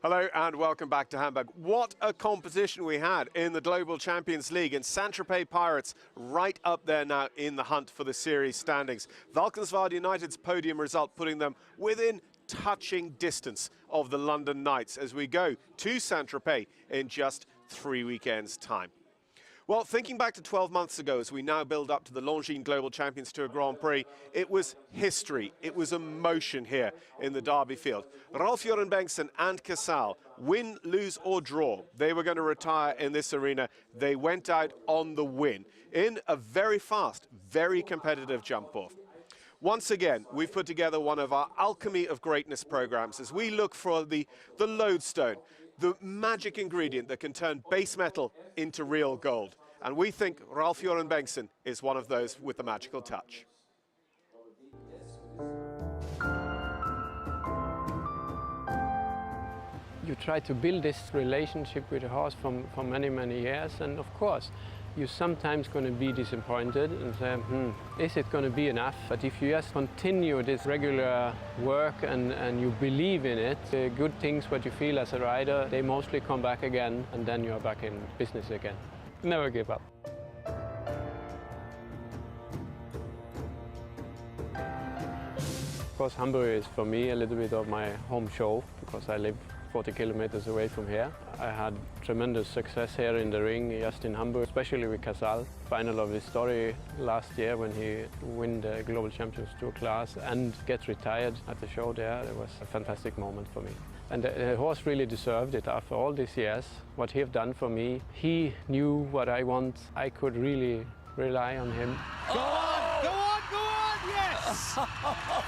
Hello and welcome back to Hamburg. What a competition we had in the Global Champions League, and Saint-Tropez Pirates right up there now in the hunt for the series standings. Valkenswaard United's podium result putting them within touching distance of the London Knights as we go to Saint-Tropez in just 3 weekends' time. Well, thinking back to 12 months ago as we now build up to the Longines Global Champions Tour Grand Prix, it was history, it was emotion here in the Derby field. Ralf-Joren Bengtsson and Casal, win, lose or draw, they were going to retire in this arena. They went out on the win in a very fast, very competitive jump-off. Once again, we've put together one of our Alchemy of Greatness programs as we look for the lodestone, the magic ingredient that can turn base metal into real gold. And we think Ralf-Joren Bengtsson is one of those with the magical touch. You try to build this relationship with the horse for many, many years, and of course, you're sometimes going to be disappointed and say, is it going to be enough? But if you just continue this regular work and you believe in it, the good things what you feel as a rider, they mostly come back again, and then you're back in business again. Never give up. Of course, Hamburg is for me a little bit of my home show because I live 40 kilometers away from here. I had tremendous success here in the ring, just in Hamburg, especially with Casal. Final of his story last year when he won the Global Champions Tour class and get retired at the show there. It was a fantastic moment for me. And the horse really deserved it after all these years. What he have done for me, he knew what I want. I could really rely on him. Go on, go on, go on, yes!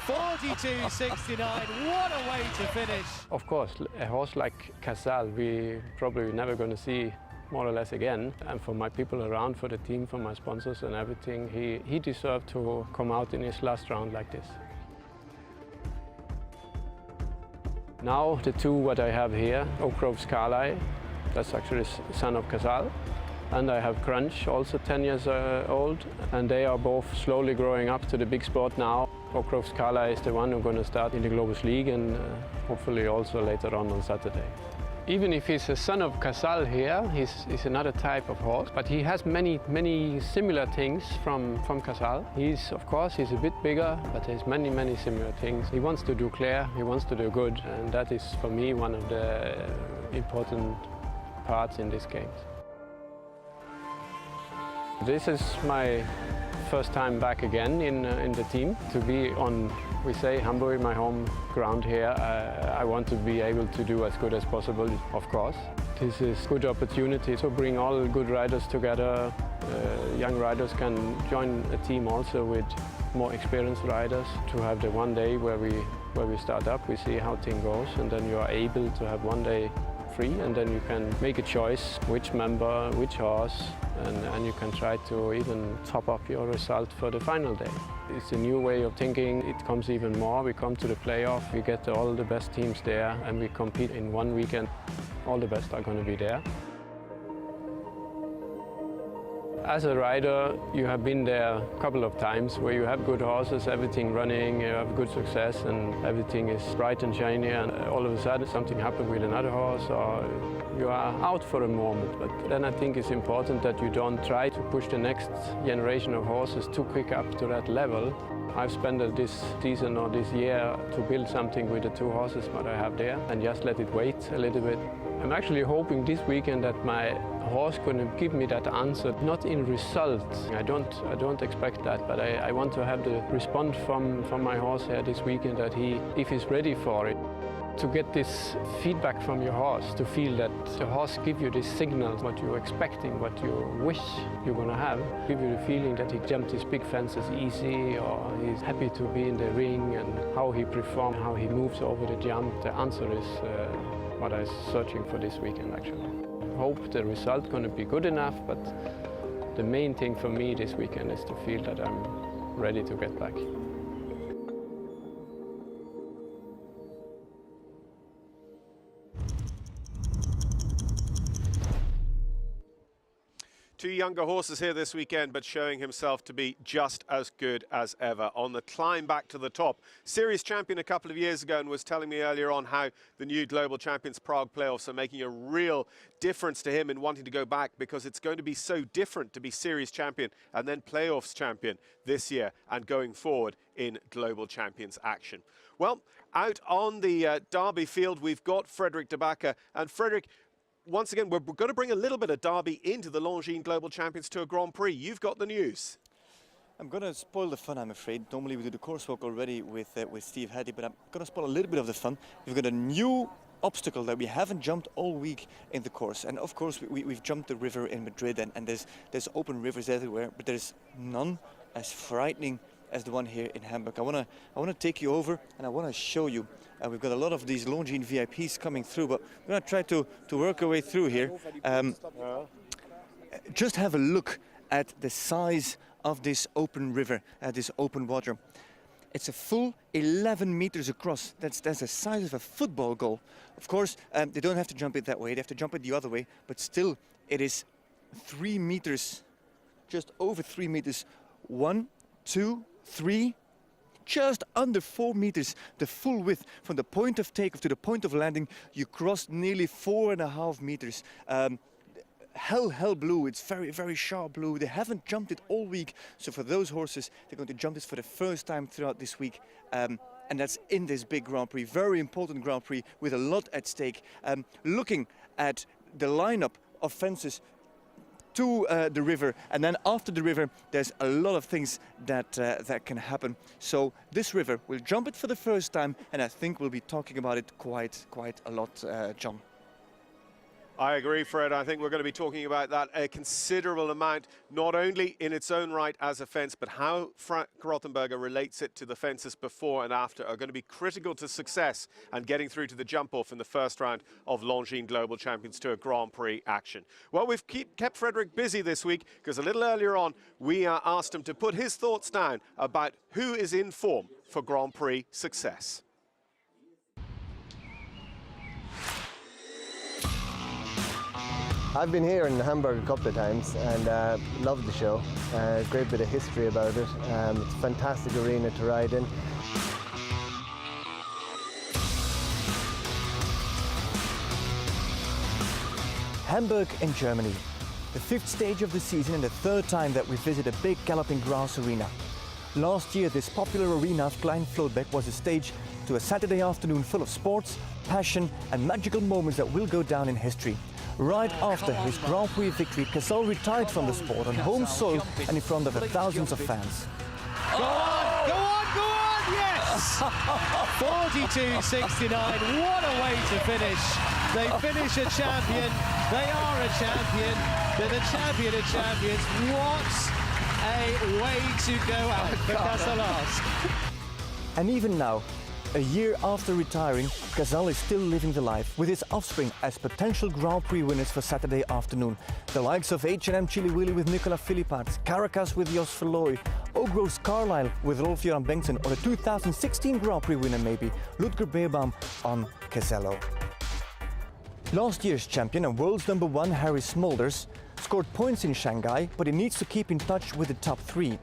42.69, what a way to finish. Of course, a horse like Casal, we probably never going to see more or less again. And for my people around, for the team, for my sponsors and everything, he deserved to come out in his last round like this. Now the two what I have here, Oak Grove Scarlet, that's actually the son of Casal. And I have Crunch, also 10 years old, and they are both slowly growing up to the big sport now. Oak Grove Scarlet is the one who's going to start in the Globus League and hopefully also later on Saturday. Even if he's a son of Casal here, he's another type of horse, but he has many similar things from Casal. Of course, he's a bit bigger, but there's many similar things. He wants to do clear, he wants to do good, and that is for me one of the important parts in this game. This is my first time back again in the team. To be on, we say, Hamburg, my home ground here, I want to be able to do as good as possible, of course. This is a good opportunity to bring all good riders together. Young riders can join a team also with more experienced riders to have the one day where we start up, we see how things goes, and then you are able to have one day free, and then you can make a choice which member, which horse, and you can try to even top up your result for the final day. It's a new way of thinking. It comes even more. We come to the playoff, we get all the best teams there, and we compete in one weekend. All the best are going to be there. As a rider, you have been there a couple of times where you have good horses, everything running, you have good success and everything is bright and shiny, and all of a sudden something happened with another horse or you are out for a moment. But then I think it's important that you don't try to push the next generation of horses too quick up to that level. I've spent this season or this year to build something with the two horses that I have there and just let it wait a little bit. I'm actually hoping this weekend that my horse can give me that answer, not in result. I don't expect that, but I want to have the response from my horse here this weekend that if he's ready for it. To get this feedback from your horse, to feel that the horse gives you this signal, what you're expecting, what you wish you're going to have, give you the feeling that he jumped his big fences easy, or he's happy to be in the ring, and how he performs, how he moves over the jump. The answer is what I'm searching for this weekend, actually. I hope the result's going to be good enough, but the main thing for me this weekend is to feel that I'm ready to get back. Two younger horses here this weekend, but showing himself to be just as good as ever on the climb back to the top. Series champion a couple of years ago, and was telling me earlier on how the new Global Champions Prague playoffs are making a real difference to him in wanting to go back, because it's going to be so different to be series champion and then playoffs champion this year and going forward in Global Champions action. Well, out on the Derby field, we've got Frederick de Backer. And Frederick, once again, we're going to bring a little bit of Derby into the Longines Global Champions Tour Grand Prix. You've got the news. I'm going to spoil the fun, I'm afraid. Normally we do the course walk already with Steve Haddy, but I'm going to spoil a little bit of the fun. We've got a new obstacle that we haven't jumped all week in the course. And of course we've jumped the river in Madrid, and there's open rivers everywhere, but there's none as frightening as the one here in Hamburg. I want to take you over and I want to show you. We've got a lot of these Longines VIPs coming through, but we're going to try to work our way through here. Just have a look at the size of this open river, this open water. It's a full 11 meters across. That's the size of a football goal. Of course, they don't have to jump it that way. They have to jump it the other way, but still it is 3 meters, just over 3 meters. 1, 2, 3, just under 4 meters, the full width from the point of takeoff to the point of landing. You cross nearly 4.5 meters. Hell blue. It's very, very sharp blue. They haven't jumped it all week, so for those horses, they're going to jump this for the first time throughout this week, and that's in this big Grand Prix, very important Grand Prix with a lot at stake. Looking at the lineup of fences to the river, and then after the river there's a lot of things that can happen. So this river, we'll jump it for the first time, and I think we'll be talking about it quite a lot, John. I agree, Fred. I think we're going to be talking about that a considerable amount, not only in its own right as a fence, but how Frank Rothenberger relates it to the fences before and after are going to be critical to success and getting through to the jump-off in the first round of Longines Global Champions Tour Grand Prix action. Well, we've kept Frederick busy this week, because a little earlier on we asked him to put his thoughts down about who is in form for Grand Prix success. I've been here in Hamburg a couple of times and loved the show. Great bit of history about it. It's a fantastic arena to ride in. Hamburg in Germany. The 5th stage of the season and the 3rd time that we visit a big galloping grass arena. Last year, this popular arena of Klein Floodbeck was a stage to a Saturday afternoon full of sports, passion and magical moments that will go down in history. Right after his Grand Prix victory, Cazal retired from the sport on home soil and in front of thousands of fans. Go on, go on, go on, yes! 42.69, what a way to finish. They finish a champion, they are a champion, they're the champion of champions. What a way to go out for Cazal. And even now, a year after retiring, Cazal is still living the life, with his offspring as potential Grand Prix winners for Saturday afternoon. The likes of H&M Chili Willy with Nicola Philippart, Caracas with Jos Verlooy, Ogros Carlisle with Rolf-Göran Bengtsson, or the 2016 Grand Prix winner maybe, Ludger Beerbaum on Casello. Last year's champion and world's #1 Harry Smulders scored points in Shanghai, but he needs to keep in touch with the top 3.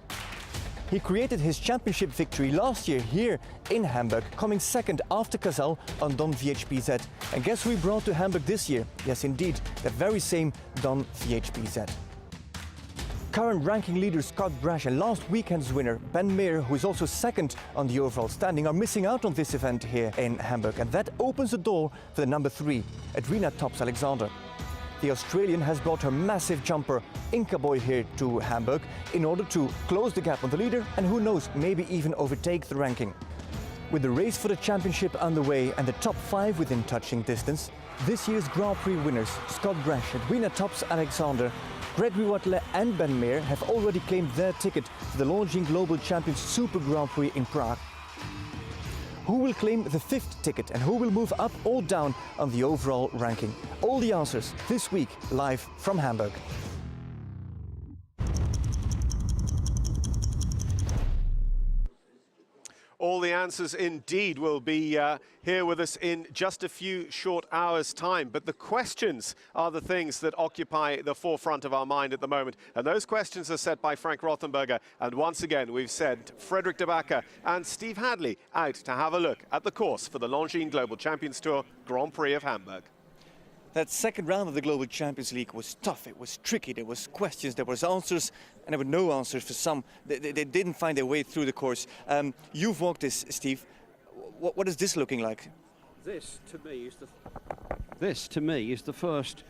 He created his championship victory last year here in Hamburg, coming second after Cazal on Don VHBZ. And guess who we brought to Hamburg this year? Yes, indeed, the very same Don VHBZ. Current ranking leader Scott Brash and last weekend's winner Ben Meer, who is also second on the overall standing, are missing out on this event here in Hamburg. And that opens the door for the #3, Edwina Tops Alexander. The Australian has brought her massive jumper Inca Boy here to Hamburg in order to close the gap on the leader and, who knows, maybe even overtake the ranking. With the race for the championship underway and the top 5 within touching distance, this year's Grand Prix winners Scott Brash, Edwina Tops Alexander, Gregory Watley and Ben Meer have already claimed their ticket for the Longines Global Champions Super Grand Prix in Prague. Who will claim the 5th ticket and who will move up or down on the overall ranking? All the answers this week, live from Hamburg. All the answers indeed will be here with us in just a few short hours' time. But the questions are the things that occupy the forefront of our mind at the moment. And those questions are set by Frank Rothenberger. And once again, we've sent Frederick de Backer and Steve Hadley out to have a look at the course for the Longines Global Champions Tour Grand Prix of Hamburg. That second round of the Global Champions League was tough, it was tricky, there was questions, there was answers, and there were no answers for some. They didn't find their way through the course. You've walked this, Steve. What is this looking like? This, to me, is the first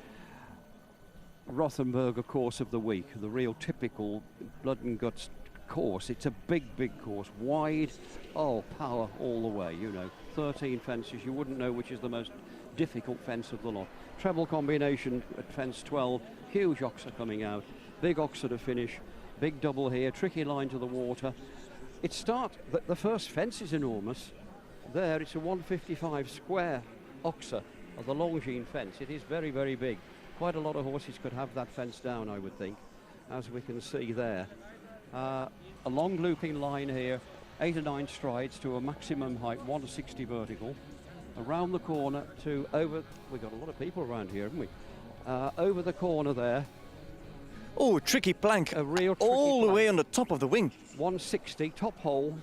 Rothenberger course of the week, the real typical blood and guts course. It's a big course, wide, power all the way, you know. 13 fences, you wouldn't know which is the most difficult fence of the lot. Treble combination at fence 12, huge oxer coming out, big oxer to finish, big double here, tricky line to the water. The first fence is enormous. There, it's a 155 square oxer of the Longines fence. It is very, very big. Quite a lot of horses could have that fence down, I would think, as we can see there. A long looping line here, 8 or 9 strides to a maximum height, 160 vertical. Around the corner to over, we've got a lot of people around here, haven't we? Over the corner there. Oh, tricky plank. A real tricky all plank. The way on the top of the wing. 160, top hole.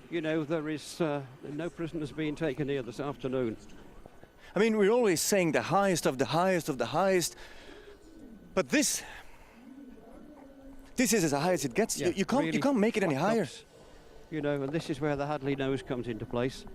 You know, there is no prisoners being taken here this afternoon. I mean, we're always saying the highest of the highest of the highest. But this is as high as it gets. Yeah, you can't make it any higher. You know, and this is where the Hadley nose comes into place.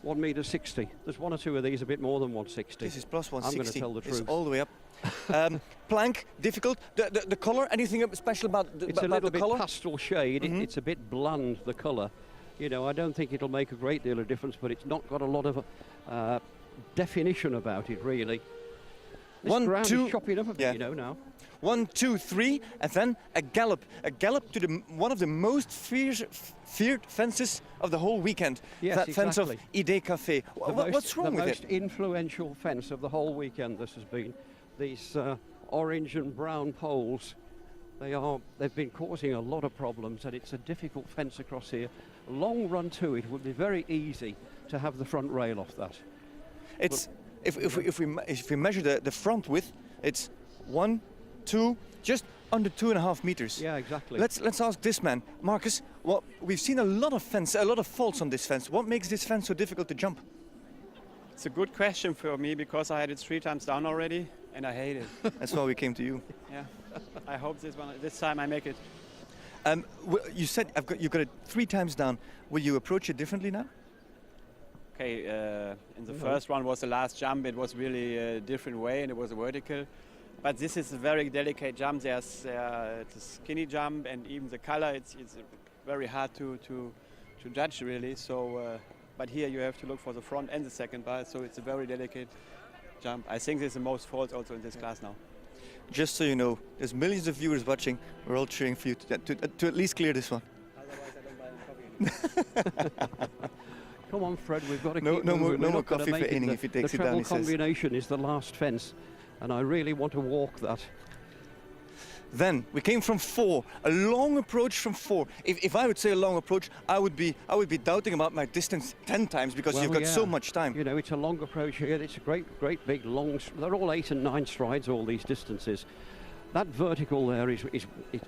1 metre 60. There's one or two of these a bit more than 160. This is plus 160. I'm going to tell the truth. It's all the way up. Plank, difficult. The colour, anything special about the colour? It's a little bit pastel shade. It's a bit bland, the colour. You know, I don't think it'll make a great deal of difference, but it's not got a lot of definition about it, really. This ground is chopping up a bit, you know, now. 1, 2, 3, and then a gallop to one of the most feared fences of the whole weekend. Yes, that fence of exactly. Idée Café. What's wrong with it? The most influential fence of the whole weekend this has been. These orange and brown poles, they've been causing a lot of problems, and it's a difficult fence across here. A long run to it would be very easy to have the front rail off that. It's if we measure the front width, it's 1, 2, just under 2.5 meters. Yeah, exactly. Let's ask this man, Marcus. Well, we've seen a lot of faults on this fence. What makes this fence so difficult to jump? It's a good question for me because I had it 3 times down already and I hate it. That's why we came to you. Yeah, I hope this time I make it. You said you've got it 3 times down. Will you approach it differently now? Okay, in the first one was the last jump. It was really a different way and it was a vertical. But this is a very delicate jump. There's the skinny jump and even the color. It's very hard to judge really. So, but here you have to look for the front and the second bar. So it's a very delicate jump. I think there's the most faults also in this class now. Just so you know, there's millions of viewers watching. We're all cheering for you to at least clear this one. Otherwise, I don't buy any coffee. Come on, Fred. We've got to no keep more coffee for Inning if he takes it down. The treble combination is the last fence, and I really want to walk that. Then we came from 4, a long approach from 4. If I would say a long approach, I would be doubting about my distance 10 times because you've got so much time. You know, it's a long approach here. It's a great big long. They're all 8 and 9 strides, all these distances. That vertical there is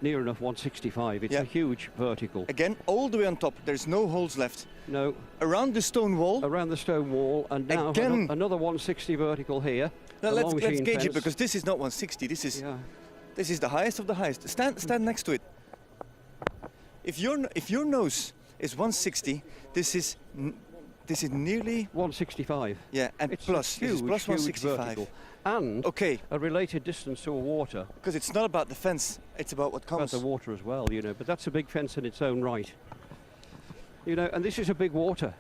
near enough 165. It's a huge vertical. Again, all the way on top. There's no holes left. No. Around the stone wall. Around the stone wall, and now again, another 160 vertical here. Now let's gauge it because this is not 160. This is the highest of the highest. Stand next to it. If your nose is 160, this is nearly 165. Yeah, and it's plus huge, this is plus 165. Vertical. And a related distance to a water. Because it's not about the fence, it's about what comes. About the water as well, you know. But that's a big fence in its own right. You know, and this is a big water.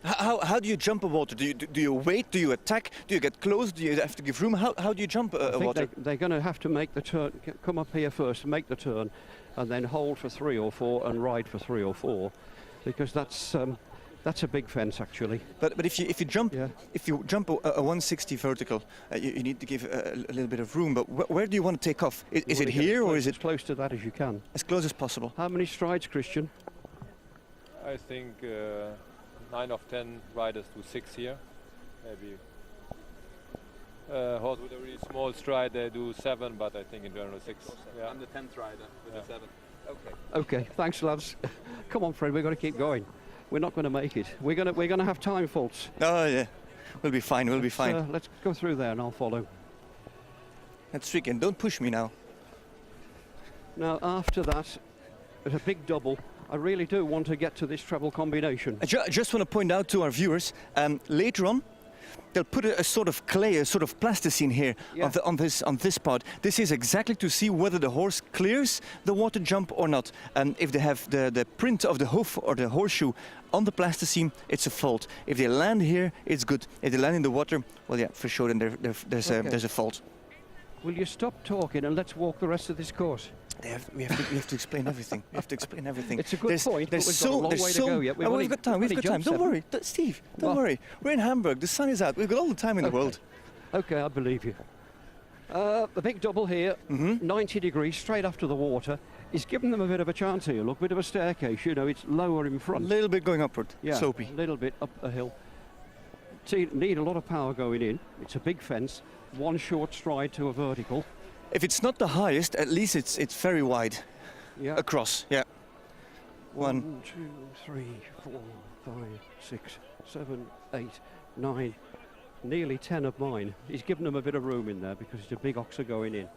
How do you jump a water? Do you wait? Do you attack? Do you get close? Do you have to give room? How do you jump a water? They're going to have to make the turn, come up here first, make the turn, and then hold for 3 or 4 and ride for 3 or 4, because that's a big fence actually. But if you jump a 160 vertical, you need to give a little bit of room. But where do you want to take off? Is it here or is it as close to that as you can? As close as possible. How many strides, Christian? I think 9 of 10 riders do 6 here. Maybe horse with a really small stride, they do 7, but I think in general 6. Yeah. I'm the 10th rider with a 7. Okay. Okay, thanks lads. Come on Fred, we've got to keep going. We're not going to make it. We're going to have time faults. Oh yeah, we'll be fine. We'll be fine. Let's go through there and I'll follow. That's tricky. And don't push me now. Now after that, there's a big double. I really do want to get to this treble combination. I just want to point out to our viewers, later on, they'll put a sort of clay, a sort of plasticine here on this part. This is exactly to see whether the horse clears the water jump or not. And if they have the print of the hoof or the horseshoe on the plasticine, it's a fault. If they land here, it's good. If they land in the water, well, yeah, for sure, then there's a fault. Will you stop talking and let's walk the rest of this course? We have to explain everything. We have to explain everything. It's a good point, but we've got a long way to go yet. We've got time. We've got time. Don't worry, Steve. Don't worry. We're in Hamburg. The sun is out. We've got all the time in the world. Okay, I believe you. The big double here, 90 degrees straight after the water, is giving them a bit of a chance here. Look, bit of a staircase. You know, it's lower in front. A little bit going upward. Yeah, soapy. A little bit up a hill. So you need a lot of power going in. It's a big fence. One short stride to a vertical. If it's not the highest, at least it's very wide. Yeah. Across, yeah. 1, 2, 3, 4, 5, 6, 7, 8, 9, nearly 10 of mine. He's given them a bit of room in there because it's a big oxer going in.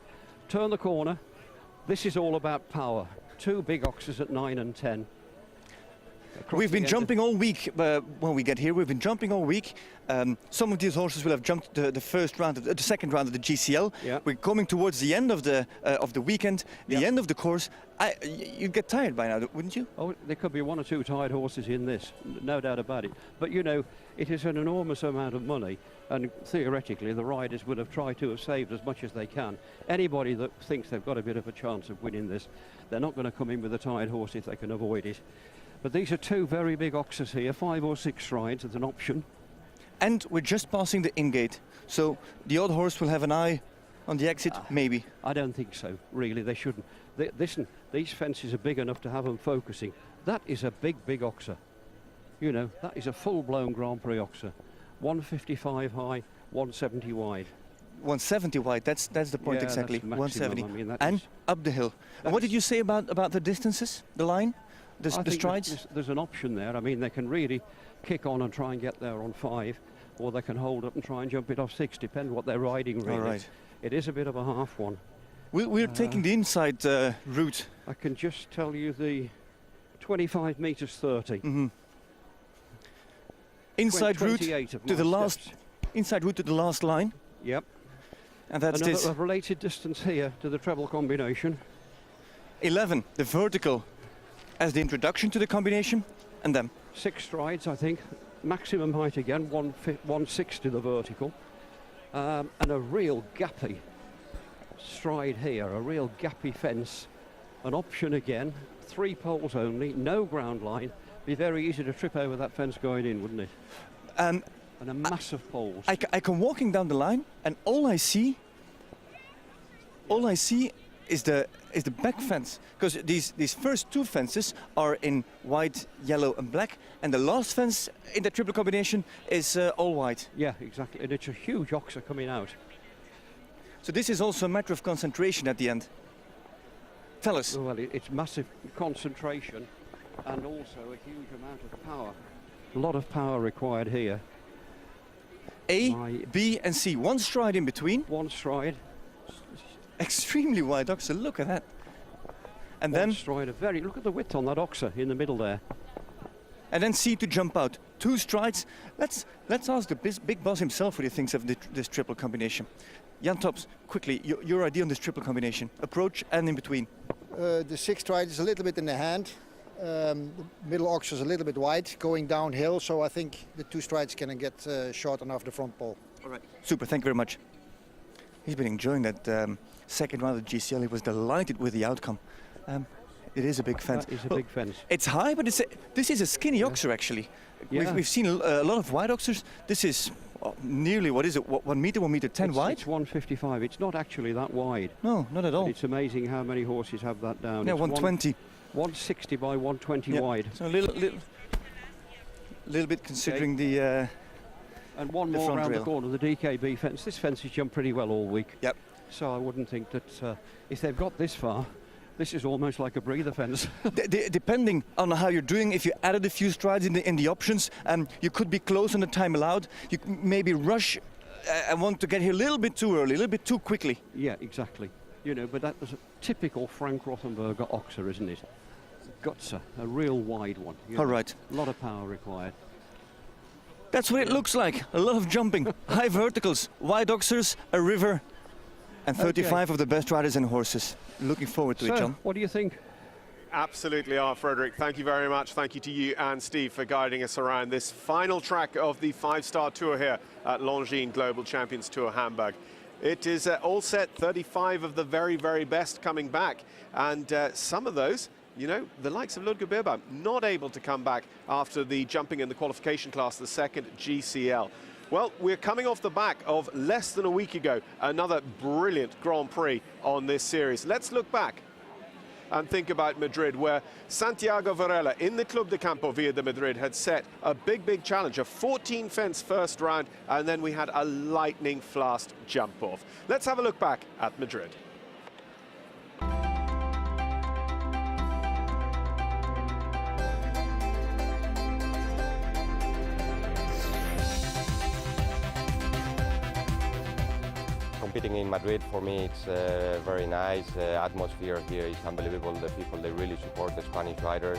Turn the corner. This is all about power. 2 big oxers at 9 and 10. We've been jumping all week when we get here. We've been jumping all week. Some of these horses will have jumped the second round of the GCL. Yeah. We're coming towards the end of the weekend, the end of the course. You'd get tired by now, wouldn't you? Oh, there could be 1 or 2 tired horses in this, no doubt about it. But you know, it is an enormous amount of money, and theoretically the riders would have tried to have saved as much as they can. Anybody that thinks they've got a bit of a chance of winning this, they're not going to come in with a tired horse if they can avoid it. But these are 2 very big oxers here, 5 or 6 strides as an option. And we're just passing the in-gate, so the odd horse will have an eye on the exit, maybe. I don't think so, really, they shouldn't. Listen, these fences are big enough to have them focusing. That is a big, big oxer. You know, that is a full-blown Grand Prix oxer. 155 high, 170 wide. 170 wide, that's the point, yeah, exactly, that's 170. I mean, and up the hill. And what did you say about the distances, the line? The strides? There's an option there. I mean, they can really kick on and try and get there on 5, or they can hold up and try and jump it off 6, depending what they're riding, really. All right. It is a bit of a half one. We're taking the inside route. I can just tell you the 25 metres 30. Inside route to the last. Inside route to the last line. Yep. And that's another related distance here to the treble combination. 11, the vertical, as the introduction to the combination, and then 6 strides, I think. Maximum height again, 160 the vertical, and a real gappy stride here, a real gappy fence. An option again, 3 poles only, no ground line. Be very easy to trip over that fence going in, wouldn't it? And a massive poles. I can walking down the line, and all I see is the back fence, because these first 2 fences are in white, yellow and black, and the last fence in the triple combination is all white. Yeah, exactly, and it's a huge oxer coming out. So this is also a matter of concentration at the end. Tell us. Well, it's massive concentration and also a huge amount of power. A lot of power required here. A, B and C, 1 stride in between. 1 stride. Extremely wide oxer, look at that. And One then stride, look at the width on that oxer in the middle there. And then C to jump out. 2 strides. Let's ask the big boss himself what he thinks of this triple combination. Jan Tops, quickly, your idea on this triple combination. Approach and in between. The 6 stride is a little bit in the hand. The middle oxer is a little bit wide, going downhill, so I think the 2 strides can get short enough the front pole. All right. Super, thank you very much. He's been enjoying that second round of GCL. He was delighted with the outcome. It is a big fence. That is a big fence. It's high, but this is a skinny oxer, actually. Yeah. We've seen a lot of wide oxers. This is nearly, what is it, 1 meter, 1 meter 10 wide? It's 155. It's not actually that wide. No, not at all. But it's amazing how many horses have that down. Yeah, it's 120. 160 by 120 wide. So a little bit considering the and one more around the corner, the DKB fence. This fence has jumped pretty well all week. Yep. So I wouldn't think that if they've got this far, this is almost like a breather fence. Depending on how you're doing, if you added a few strides in the options, you could be close on the time allowed. You maybe rush and want to get here a little bit too early, a little bit too quickly. Yeah, exactly. You know, but that was a typical Frank Rothenberger Oxer, isn't it? Gotza, a real wide one. All right. A lot of power required. That's what it looks like. A lot of jumping, high verticals, wide Oxers, a river, and 35 of the best riders and horses. Looking forward to it, John. What do you think? Absolutely are, Frederick. Thank you very much. Thank you to you and Steve for guiding us around this final track of the 5-star tour here at Longines Global Champions Tour Hamburg. It is all set, 35 of the very, very best coming back. And some of those, you know, the likes of Ludger Beerbaum, not able to come back after the jumping in the qualification class, the second GCL. Well, we're coming off the back of less than a week ago, another brilliant Grand Prix on this series. Let's look back and think about Madrid, where Santiago Varela in the Club de Campo Via de Madrid had set a big challenge, a 14-fence first round, and then we had a lightning fast jump off. Let's have a look back at Madrid. Competing in Madrid, for me, it's very nice. The atmosphere here is unbelievable. The people, they really support the Spanish riders.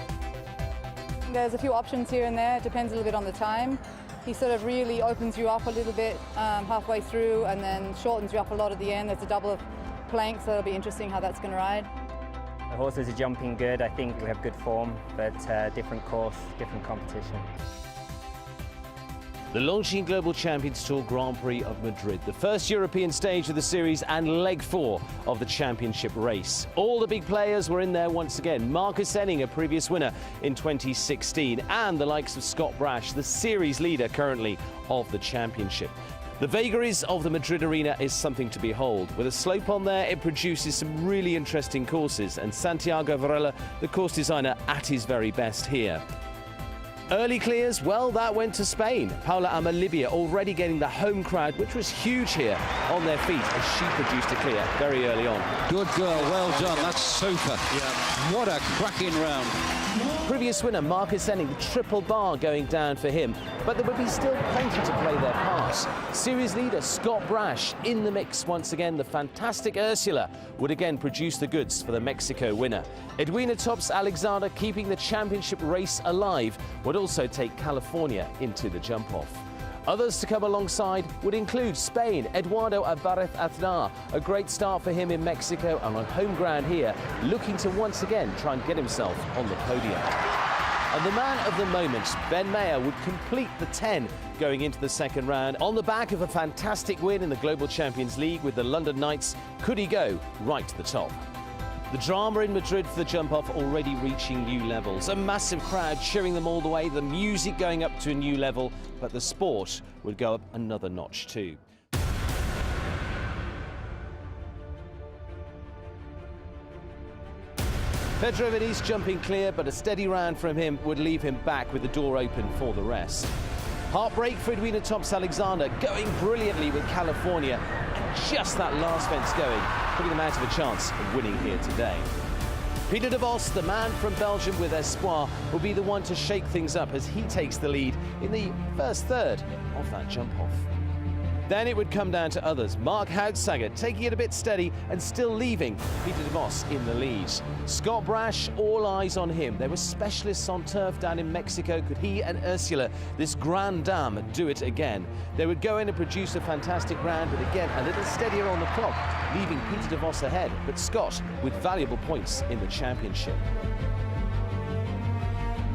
There's a few options here and there. It depends a little bit on the time. He sort of really opens you up a little bit halfway through and then shortens you up a lot at the end. There's a double plank, so it'll be interesting how that's going to ride. The horses are jumping good. I think we have good form, but different course, different competition. The Longines Global Champions Tour Grand Prix of Madrid, the first European stage of the series and leg 4 of the championship race. All the big players were in there once again. Marcus Enning, a previous winner in 2016, and the likes of Scott Brash, the series leader currently of the championship. The vagaries of the Madrid arena is something to behold. With a slope on there, it produces some really interesting courses, and Santiago Varela, the course designer, at his very best here. Early clears, well, that went to Spain. Paula Amalibia already getting the home crowd, which was huge here, on their feet as she produced a clear very early on. Good girl, well done, that's super. Yeah. What a cracking round. Previous winner Marcus Enning, the triple bar going down for him, but there would be still plenty to play their parts. Series leader Scott Brash in the mix once again. The fantastic Ursula would again produce the goods for the Mexico winner. Edwina Tops Alexander, keeping the championship race alive, would also take California into the jump-off. Others to come alongside would include Spain, Eduardo Alvarez Aznar, a great start for him in Mexico and on home ground here, looking to once again try and get himself on the podium. And the man of the moment, Ben Mayer, would complete the 10 going into the second round. On the back of a fantastic win in the Global Champions League with the London Knights, could he go right to the top? The drama in Madrid for the jump-off already reaching new levels. A massive crowd cheering them all the way, the music going up to a new level, but the sport would go up another notch too. Pedro Vinícius jumping clear, but a steady round from him would leave him back with the door open for the rest. Heartbreak for Edwina Tops Alexander, going brilliantly with California, and just that last fence going, putting them out of a chance of winning here today. Peter de Vos, the man from Belgium with Espoir, will be the one to shake things up as he takes the lead in the first third of that jump-off. Then it would come down to others. Mark Houtsager taking it a bit steady and still leaving Peter de Vos in the lead. Scott Brash, all eyes on him. There were specialists on turf down in Mexico. Could he and Ursula, this grande dame, do it again? They would go in and produce a fantastic round, but again, a little steadier on the clock, leaving Peter de Vos ahead, but Scott with valuable points in the championship.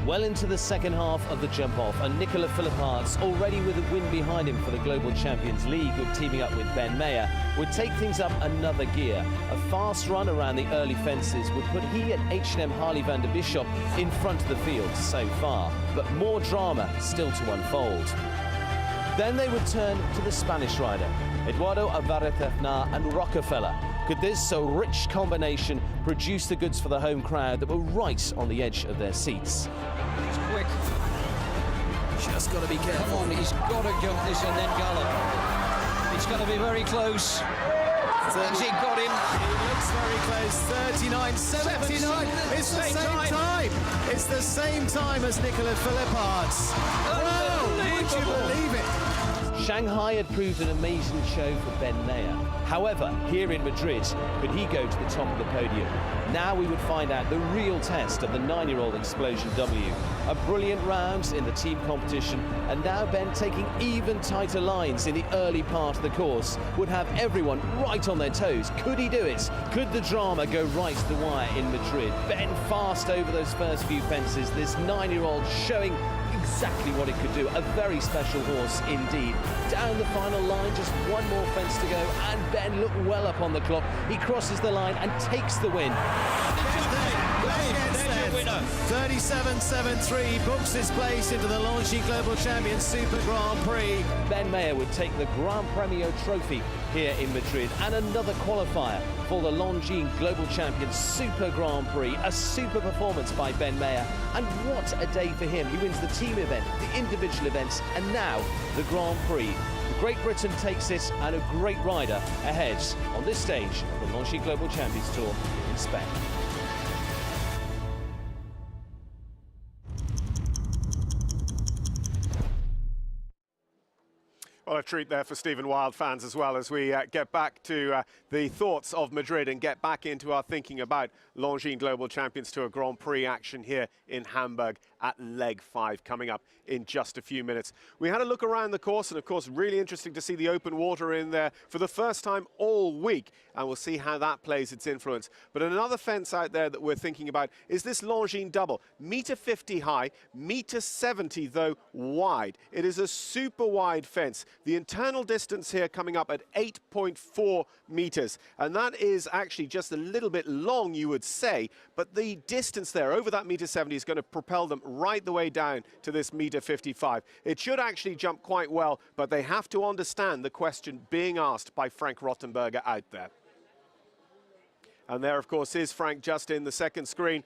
Well into the second half of the jump-off, and Nicola Philipparts, already with a win behind him for the Global Champions League, with teaming up with Ben Mayer, would take things up another gear. A fast run around the early fences would put he and H&M Harley van der Bisschop in front of the field so far, but more drama still to unfold. Then they would turn to the Spanish rider, Eduardo Alvarez Aznar and Rockefeller. Could this so rich combination produce the goods for the home crowd that were right on the edge of their seats? He's quick. Just got to be careful. Come on, he's got to jump this and then gallop. It's going to be very close. Has he got him? He looks very close. 39.79. It's the same time. It's the same time as Nicolas Philippart's. Oh, would you believe it? Shanghai had proved an amazing show for Ben Mayer. However, here in Madrid, could he go to the top of the podium? Now we would find out the real test of the 9-year-old Explosion W. A brilliant round in the team competition, and now Ben taking even tighter lines in the early part of the course would have everyone right on their toes. Could he do it? Could the drama go right to the wire in Madrid? Ben fast over those first few fences, this 9-year-old showing exactly what it could do. A very special horse indeed. Down the final line, just one more fence to go, and Ben looked well up on the clock. He crosses the line and takes the win. 37.73 books his place into the Longines Global Champions Super Grand Prix. Ben Mayer would take the Gran Premio trophy here in Madrid, and another qualifier for the Longines Global Champions Super Grand Prix. A super performance by Ben Mayer, and what a day for him. He wins the team event, the individual events, and now the Grand Prix. Great Britain takes it, and a great rider ahead on this stage of the Longines Global Champions Tour in Spain. Well, a treat there for Stephen Wild fans as well, as we get back to the thoughts of Madrid and get back into our thinking about Longines Global Champions Tour Grand Prix action here in Hamburg at leg 5 coming up in just a few minutes. We had a look around the course, and of course really interesting to see the open water in there for the first time all week, and we'll see how that plays its influence. But another fence out there that we're thinking about is this Longines double. -50 high, -70 though wide. It is a super wide fence. The internal distance here coming up at 8.4 meters, and that is actually just a little bit long, you would say, but the distance there over that -70 is going to propel them right the way down to this -55. It should actually jump quite well, but they have to understand the question being asked by Frank Rottenberger out there. And there, of course, is Frank just in the second screen,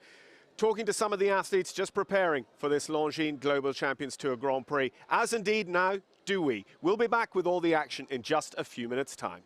talking to some of the athletes just preparing for this Longines Global Champions Tour Grand Prix, as indeed now do we. We'll be back with all the action in just a few minutes' time.